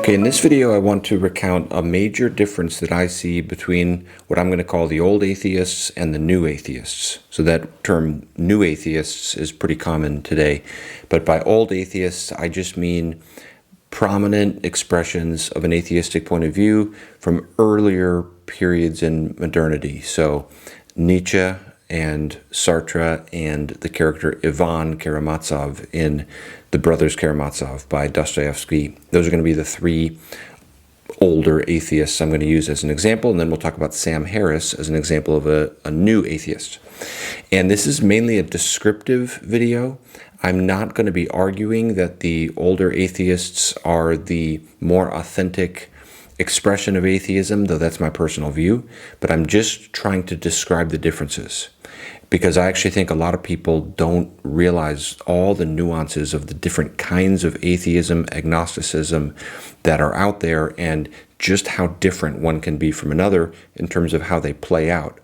Okay, in this video I want to recount a major difference that I see between what I'm going to call the old atheists and the new atheists. So that term new atheists is pretty common today, but by old atheists I just mean prominent expressions of an atheistic point of view from earlier periods in modernity. So Nietzsche and Sartre and the character Ivan Karamazov in the Brothers Karamazov by Dostoevsky. Those are going to be the three older atheists I'm going to use as an example, and then we'll talk about Sam Harris as an example of a new atheist. And this is mainly a descriptive video. I'm not going to be arguing that the older atheists are the more authentic expression of atheism, though that's my personal view, but I'm just trying to describe the differences, because I actually think a lot of people don't realize all the nuances of the different kinds of atheism, agnosticism that are out there, and just how different one can be from another in terms of how they play out.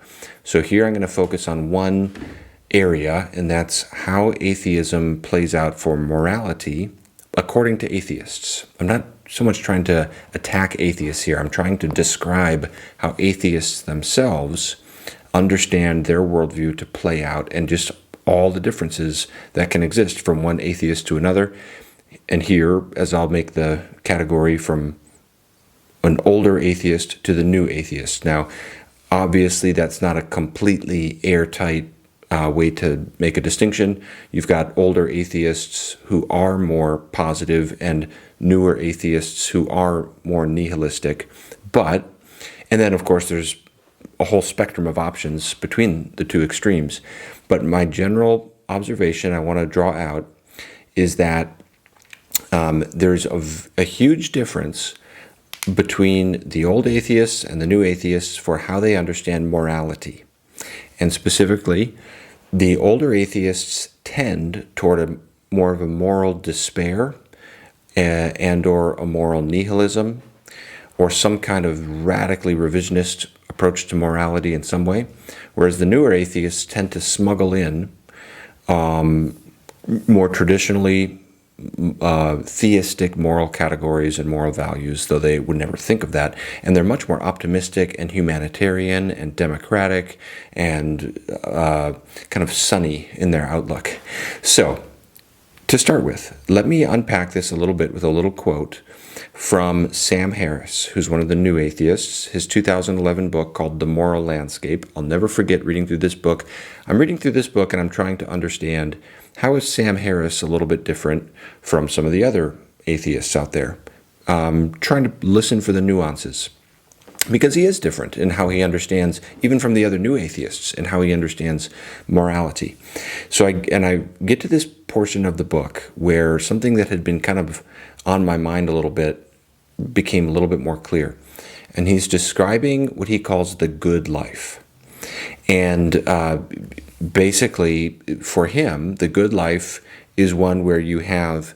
So here I'm going to focus on one area, and that's how atheism plays out for morality according to atheists. I'm not so much trying to attack atheists here. I'm trying to describe how atheists themselves understand their worldview to play out, and just all the differences that can exist from one atheist to another. And here, as I'll make the category from an older atheist to the new atheist. Now, obviously, that's not a completely airtight way to make a distinction. You've got older atheists who are more positive and newer atheists who are more nihilistic. And then, of course, there's a whole spectrum of options between the two extremes. But my general observation I want to draw out is that there's a huge difference between the old atheists and the new atheists for how they understand morality. And specifically, the older atheists tend toward more of a moral despair and or a moral nihilism, or some kind of radically revisionist approach to morality in some way, whereas the newer atheists tend to smuggle in more traditionally theistic moral categories and moral values, though they would never think of that. And they're much more optimistic and humanitarian and democratic and kind of sunny in their outlook. So, to start with, let me unpack this a little bit with a little quote from Sam Harris, who's one of the new atheists, his 2011 book called The Moral Landscape. I'll never forget reading through this book. I'm reading through this book and I'm trying to understand, how is Sam Harris a little bit different from some of the other atheists out there? Trying to listen for the nuances, because he is different in how he understands, even from the other new atheists, and how he understands morality. So I get to this portion of the book where something that had been kind of on my mind a little bit became a little bit more clear. And he's describing what he calls the good life. And basically, for him, the good life is one where you have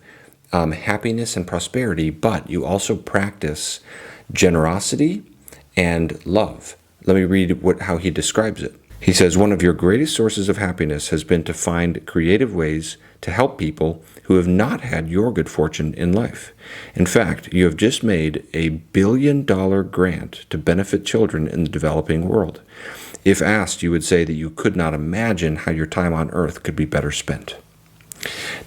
happiness and prosperity, but you also practice generosity and love. Let me read how he describes it. He says, "One of your greatest sources of happiness has been to find creative ways to help people who have not had your good fortune in life. In fact, you have just made a $1 billion grant to benefit children in the developing world. If asked, you would say that you could not imagine how your time on earth could be better spent."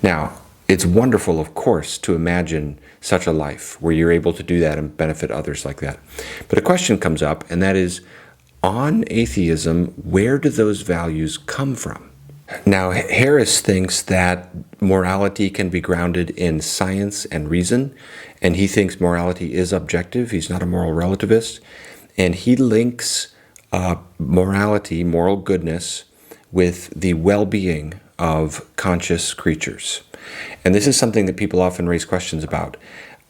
Now, it's wonderful, of course, to imagine such a life where you're able to do that and benefit others like that. But a question comes up, and that is, on atheism, where do those values come from? Now, Harris thinks that morality can be grounded in science and reason, and he thinks morality is objective. He's not a moral relativist, and he links morality, moral goodness, with the well-being of conscious creatures. And this is something that people often raise questions about.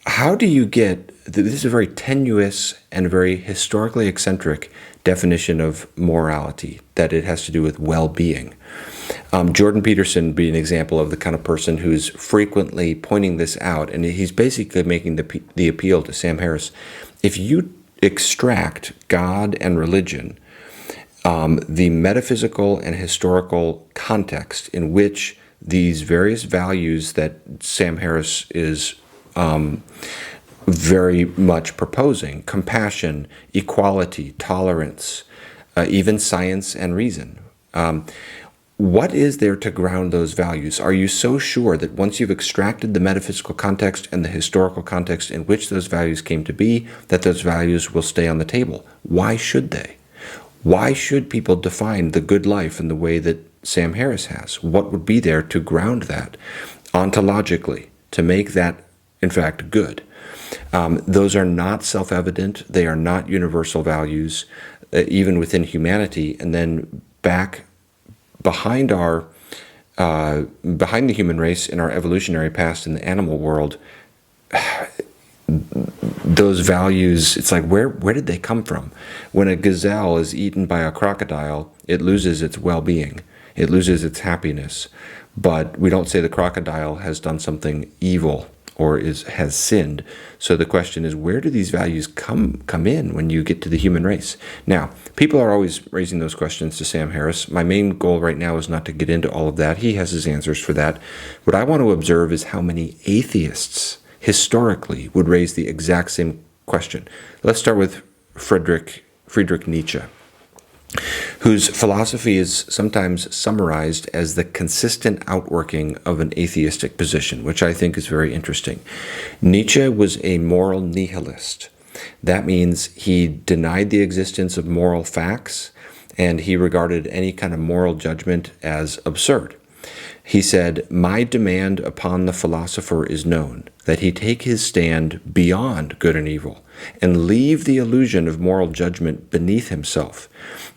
How do you get, this is a very tenuous and very historically eccentric definition of morality, that it has to do with well-being. Jordan Peterson would be an example of the kind of person who's frequently pointing this out, and he's basically making the appeal to Sam Harris. If you extract God and religion, the metaphysical and historical context in which these various values that Sam Harris is very much proposing compassion, equality, tolerance, even science and reason. What is there to ground those values? Are you so sure that once you've extracted the metaphysical context and the historical context in which those values came to be, that those values will stay on the table? Why should they? Why should people define the good life in the way that Sam Harris has? What would be there to ground that ontologically, to make that, in fact, good? Those are not self-evident. They are not universal values, even within humanity. And then back behind behind the human race in our evolutionary past in the animal world, those values, it's like, where did they come from? When a gazelle is eaten by a crocodile, it loses its well-being. It loses its happiness. But we don't say the crocodile has done something evil or has sinned. So the question is, where do these values come in when you get to the human race? Now, people are always raising those questions to Sam Harris. My main goal right now is not to get into all of that. He has his answers for that. What I want to observe is how many atheists historically would raise the exact same question. Let's start with Friedrich Nietzsche, whose philosophy is sometimes summarized as the consistent outworking of an atheistic position, which I think is very interesting. Nietzsche was a moral nihilist. That means he denied the existence of moral facts, and he regarded any kind of moral judgment as absurd. He said, "My demand upon the philosopher is known, that he take his stand beyond good and evil, and leave the illusion of moral judgment beneath himself.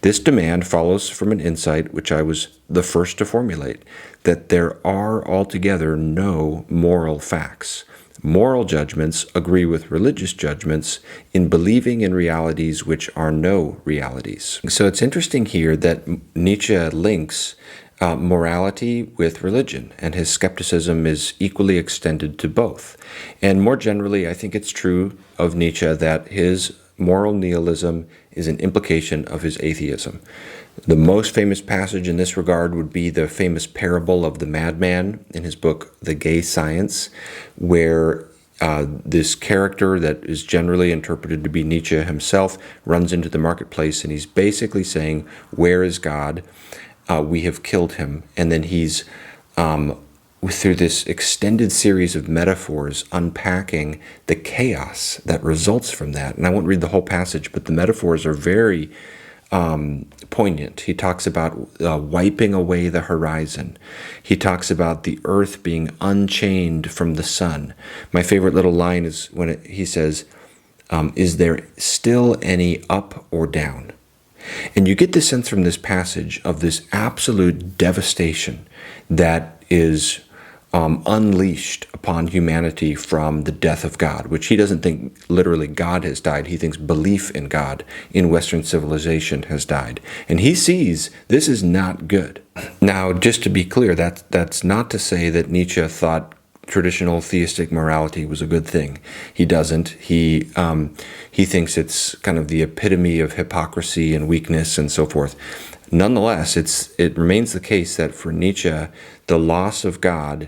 This demand follows from an insight which I was the first to formulate, that there are altogether no moral facts. Moral judgments agree with religious judgments in believing in realities which are no realities." So it's interesting here that Nietzsche links morality with religion, and his skepticism is equally extended to both. And more generally, I think it's true of Nietzsche that his moral nihilism is an implication of his atheism. The most famous passage in this regard would be the famous parable of the madman in his book, The Gay Science, where this character that is generally interpreted to be Nietzsche himself runs into the marketplace, and he's basically saying, "Where is God? We have killed him." And then he's, through this extended series of metaphors, unpacking the chaos that results from that. And I won't read the whole passage, but the metaphors are very poignant. He talks about wiping away the horizon. He talks about the earth being unchained from the sun. My favorite little line is when he says, "Is there still any up or down?" And you get the sense from this passage of this absolute devastation that is unleashed upon humanity from the death of God, which he doesn't think literally God has died. He thinks belief in God in Western civilization has died. And he sees this is not good. Now, just to be clear, that's not to say that Nietzsche thought traditional theistic morality was a good thing. He doesn't. He thinks it's kind of the epitome of hypocrisy and weakness and so forth. Nonetheless, it remains the case that for Nietzsche, the loss of God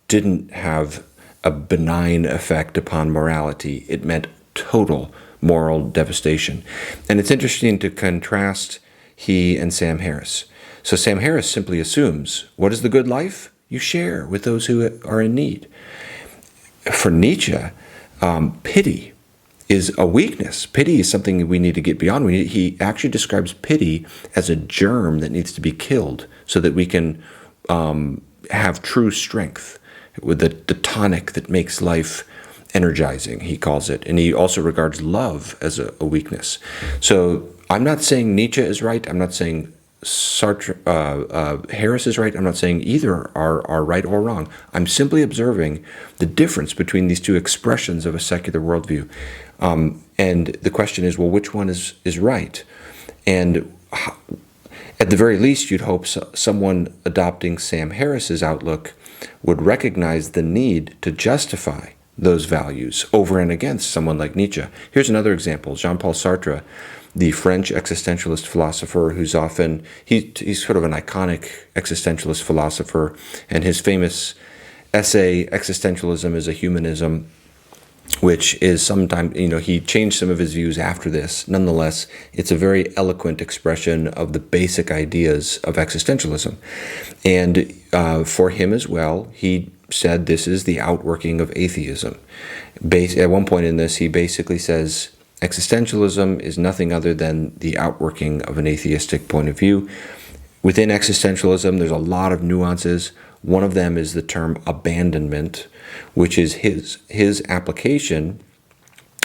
didn't have a benign effect upon morality. It meant total moral devastation. And it's interesting to contrast he and Sam Harris. So Sam Harris simply assumes, what is the good life? You share with those who are in need. For Nietzsche, pity is a weakness. Pity is something we need to get beyond. He actually describes pity as a germ that needs to be killed so that we can have true strength, with the tonic that makes life energizing, he calls it. And he also regards love as a weakness. So I'm not saying Nietzsche is right. I'm not saying Sartre, Harris is right. I'm not saying either are right or wrong. I'm simply observing the difference between these two expressions of a secular worldview. And the question is, well, which one is right? And at the very least, you'd hope someone adopting Sam Harris's outlook would recognize the need to justify those values over and against someone like Nietzsche. Here's another example. Jean-Paul Sartre, the French existentialist philosopher who's often, he's sort of an iconic existentialist philosopher, and his famous essay, Existentialism is a Humanism, which is sometimes, he changed some of his views after this. Nonetheless, it's a very eloquent expression of the basic ideas of existentialism. And for him as well, he said this is the outworking of atheism. At one point in this, he basically says, existentialism is nothing other than the outworking of an atheistic point of view. Within existentialism, there's a lot of nuances. One of them is the term abandonment, which is his application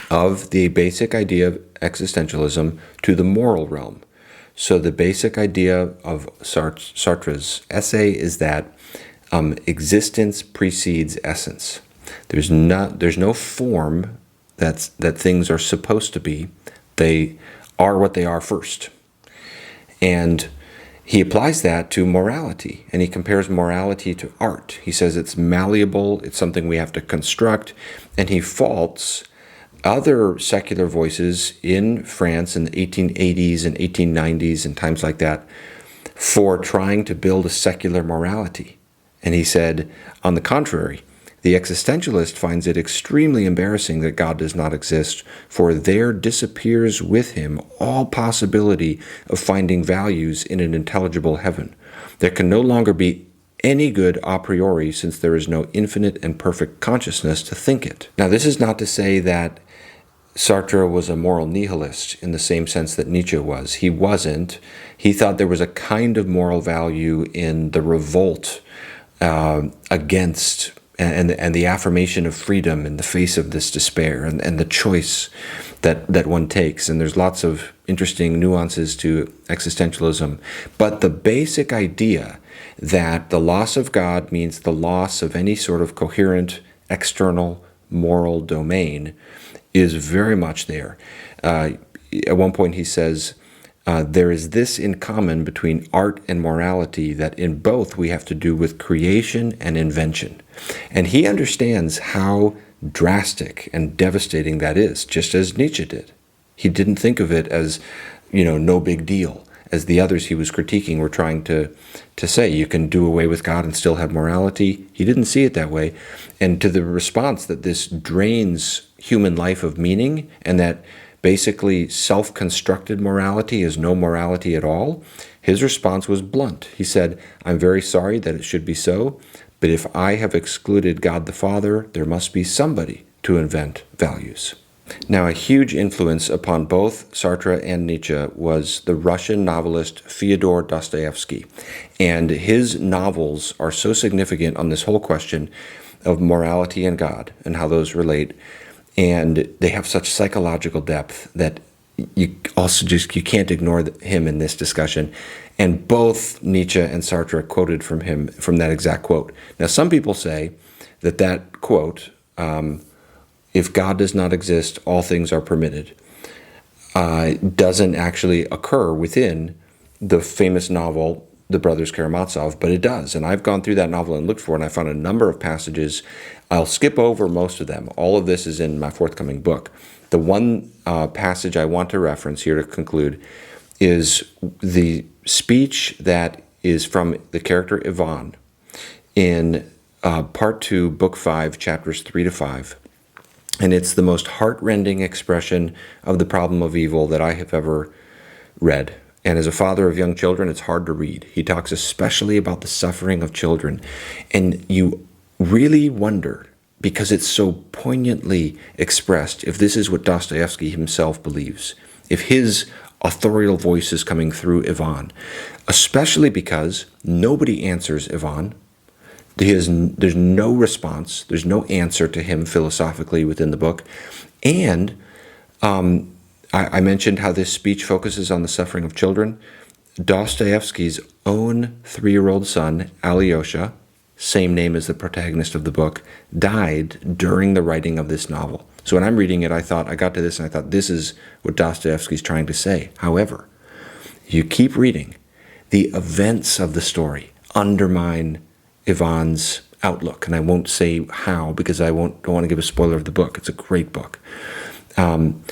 of the basic idea of existentialism to the moral realm. So the basic idea of Sartre's essay is that existence precedes essence. There's no form that things are supposed to be. They are what they are first. And he applies that to morality, and he compares morality to art. He says it's malleable, it's something we have to construct, and he faults other secular voices in France in the 1880s and 1890s and times like that for trying to build a secular morality. And he said, on the contrary, the existentialist finds it extremely embarrassing that God does not exist, for there disappears with him all possibility of finding values in an intelligible heaven. There can no longer be any good a priori, since there is no infinite and perfect consciousness to think it. Now, this is not to say that Sartre was a moral nihilist in the same sense that Nietzsche was. He wasn't. He thought there was a kind of moral value in the revolt against and the affirmation of freedom in the face of this despair, and the choice that one takes. And there's lots of interesting nuances to existentialism. But the basic idea that the loss of God means the loss of any sort of coherent external moral domain is very much there. At one point he says, there is this in common between art and morality, that in both we have to do with creation and invention. And he understands how drastic and devastating that is, just as Nietzsche did. He didn't think of it as, no big deal, as the others he was critiquing were trying to say, you can do away with God and still have morality. He didn't see it that way. And to the response that this drains human life of meaning, and that basically self-constructed morality is no morality at all, his response was blunt. He said, I'm very sorry that it should be so, but if I have excluded God the Father, there must be somebody to invent values. Now, a huge influence upon both Sartre and Nietzsche was the Russian novelist Fyodor Dostoevsky. And his novels are so significant on this whole question of morality and God and how those relate. And they have such psychological depth that you can't ignore him in this discussion. And both Nietzsche and Sartre quoted from him, from that exact quote. Now, some people say that quote, if God does not exist, all things are permitted, doesn't actually occur within the famous novel, The Brothers Karamazov, but it does. And I've gone through that novel and looked for it, and I found a number of passages. I'll skip over most of them. All of this is in my forthcoming book. The one passage I want to reference here to conclude is the speech that is from the character Ivan in Part 2, Book 5, Chapters 3 to 5. And it's the most heart-rending expression of the problem of evil that I have ever read. And as a father of young children, it's hard to read. He talks especially about the suffering of children. And you really wonder, because it's so poignantly expressed, if this is what Dostoevsky himself believes, if his authorial voice is coming through Ivan, especially because nobody answers Ivan. There's no response. There's no answer to him philosophically within the book. And I mentioned how this speech focuses on the suffering of children. Dostoevsky's own 3-year-old son, Alyosha, same name as the protagonist of the book, died during the writing of this novel. So when I'm reading it, I got to this and I thought, this is what Dostoevsky's trying to say. However, you keep reading, the events of the story undermine Ivan's outlook. And I won't say how, because I don't want to give a spoiler of the book. It's a great book. And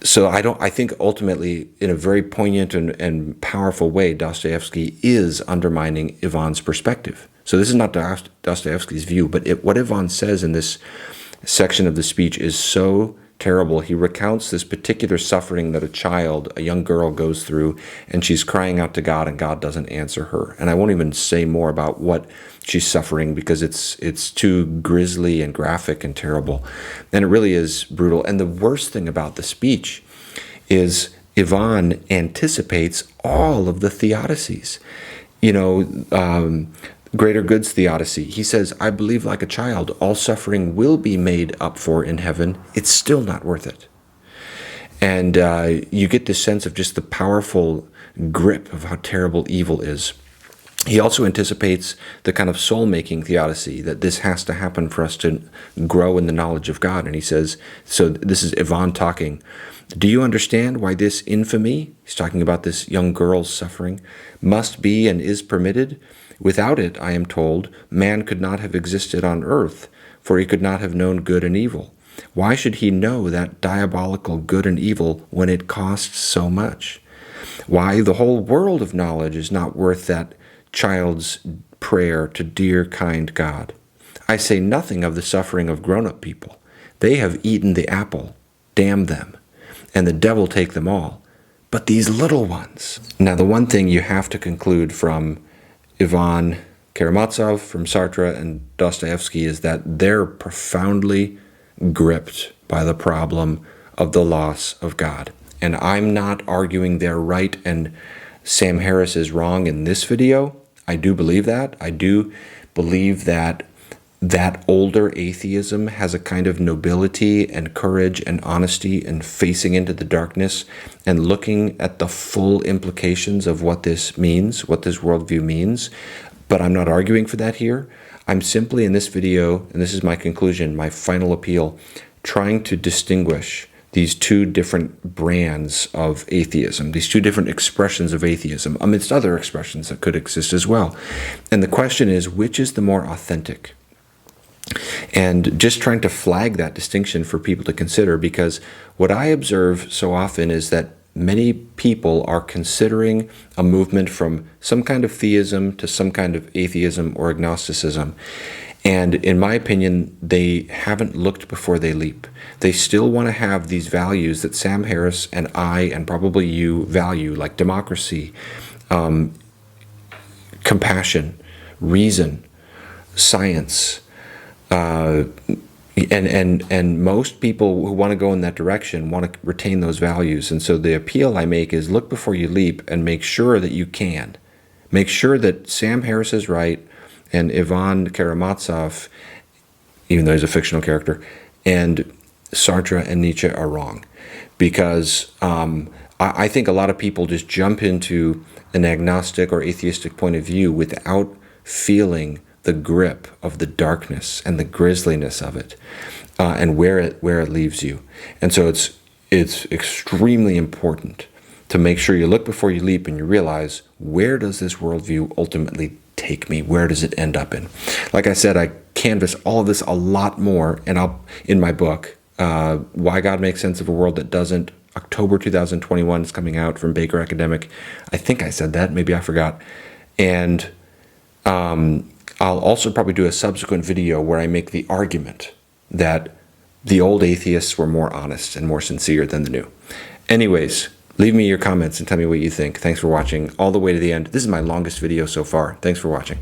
so I think ultimately, in a very poignant and powerful way, Dostoevsky is undermining Ivan's perspective. So this is not Dostoevsky's view, but what Ivan says in this section of the speech is so terrible. He recounts this particular suffering that a young girl goes through, and she's crying out to God, and God doesn't answer her. And I won't even say more about what she's suffering because it's too grisly and graphic and terrible. And it really is brutal. And the worst thing about the speech is Ivan anticipates all of the theodicies. Greater goods theodicy. He says, I believe like a child, all suffering will be made up for in heaven. It's still not worth it. And you get this sense of just the powerful grip of how terrible evil is. He also anticipates the kind of soul-making theodicy, that this has to happen for us to grow in the knowledge of God. And he says, so this is Ivan talking, do you understand why this infamy, he's talking about this young girl's suffering, must be and is permitted? Without it, I am told, man could not have existed on earth, for he could not have known good and evil. Why should he know that diabolical good and evil when it costs so much? Why, the whole world of knowledge is not worth that child's prayer to dear, kind God. I say nothing of the suffering of grown-up people. They have eaten the apple, damn them, and the devil take them all. But these little ones. Now, the one thing you have to conclude from Ivan Karamazov, from Sartre and Dostoevsky is that they're profoundly gripped by the problem of the loss of God. And I'm not arguing they're right and Sam Harris is wrong in this video. I do believe that. I do believe that older atheism has a kind of nobility and courage and honesty and facing into the darkness and looking at the full implications of what this means, what this worldview means. But I'm not arguing for that here. I'm simply in this video, and this is my conclusion, my final appeal, trying to distinguish these two different brands of atheism, these two different expressions of atheism, amidst other expressions that could exist as well. And the question is, which is the more authentic? And just trying to flag that distinction for people to consider, because what I observe so often is that many people are considering a movement from some kind of theism to some kind of atheism or agnosticism. And in my opinion, they haven't looked before they leap. They still want to have these values that Sam Harris and I, and probably you, value, like democracy, compassion, reason, science, and most people who want to go in that direction want to retain those values. And so the appeal I make is look before you leap and make sure that you can. Make sure that Sam Harris is right and Ivan Karamazov, even though he's a fictional character, and Sartre and Nietzsche are wrong. Because I think a lot of people just jump into an agnostic or atheistic point of view without feeling the grip of the darkness and the grisliness of it, and where it leaves you. And so it's extremely important to make sure you look before you leap and you realize, where does this worldview ultimately take me? Where does it end up in? Like I said, I canvass all of this a lot more, and in my book, Why God Makes Sense of a World That Doesn't. October 2021 is coming out from Baker Academic. I think I said that, maybe I forgot. And I'll also probably do a subsequent video where I make the argument that the old atheists were more honest and more sincere than the new. Anyways, leave me your comments and tell me what you think. Thanks for watching all the way to the end. This is my longest video so far. Thanks for watching.